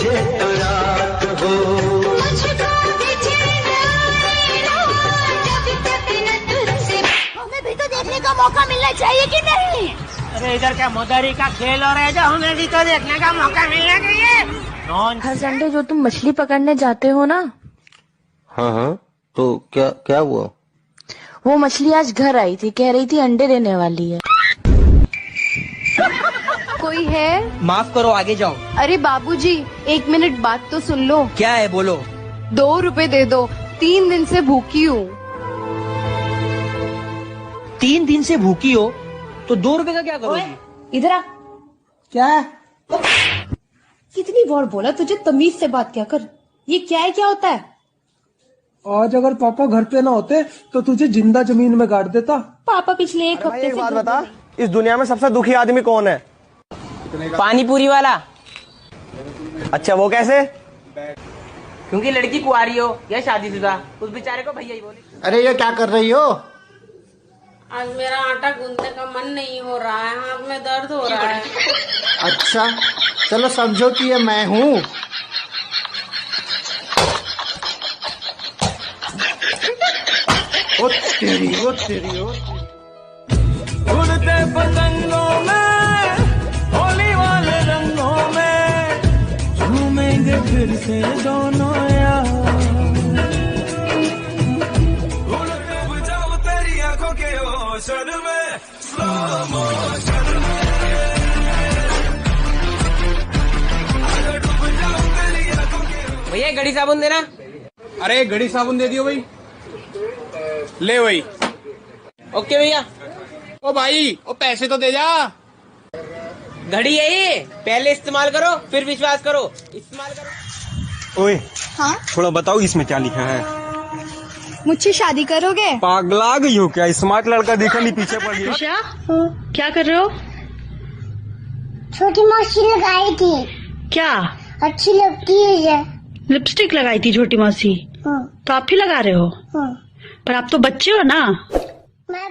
मुझे तो रात हो। मुझको भी चैन आए रात, जब तक न तुझसे। हमें भी तो देखने का मौका मिलना चाहिए कि नहीं? अरे इधर क्या मोदारी का खेल हो रहा है जो हमें भी तो देखने का मौका मिलना चाहिए। हर संडे जो तुम मछली पकड़ने जाते हो ना, हाँ हाँ, तो क्या क्या हुआ? वो मछली आज घर आई थी, कह रही थी अंडे देने वाली है। कोई है? माफ करो, आगे जाओ। अरे बाबूजी, 1 मिनट बात तो सुन लो। क्या है, बोलो। 2 रुपए दे दो, 3 दिन से भूखी हूँ। 3 दिन से भूखी हो तो 2 रुपए का क्या करोगी? इधर आ। क्या है? कितनी बार बोला तुझे तमीज से बात क्या कर। ये क्या है, क्या होता है? आज अगर पापा घर पे ना होते तो तुझे जिंदा जमीन में गाड़ देता। पापा पिछले 1 हफ्ते से बात बता, इस दुनिया में सबसे दुखी आदमी कौन है? पानी पूरी वाला। अच्छा, वो कैसे? क्योंकि लड़की कुंवारी हो या शादीशुदा, उस बेचारे को भैया ही बोले। अरे ये क्या कर रही हो? आज मेरा आटा गूंदने का मन नहीं हो रहा है, हाथ में दर्द हो रहा है। अच्छा चलो समझो कि ये मैं हूँ। ओ तेरी उड़ते पतंगों में, होली वाले रंगों में, झूमेंगे फिर से दोनों यार। उड़ते बजाओ तेरी आंखों के ओशन में, स्लो मोशन में। अगर डूब जाओ तेरी आंखों के। भैया घड़ी साबुन देना। अरे घड़ी साबुन दे दियो भाई। ले भाई। ओके भैया। ओ भाई, ओ पैसे तो दे जा। घड़ी है ये, पहले इस्तेमाल करो फिर विश्वास करो। इस्तेमाल करो। ओए, हाँ, थोड़ा बताओ इसमें क्या लिखा है? मुझसे शादी करोगे? पागला गई हो क्या? स्मार्ट लड़का देखा नहीं, पीछे पड़ गया। क्या कर रहे हो? छोटी मौसी लगाई थी। क्या अच्छी लगती है। लिपस्टिक लगाई थी छोटी मौसी? तो आप भी लगा रहे हो? पर आप तो बच्चे हो ना। मैं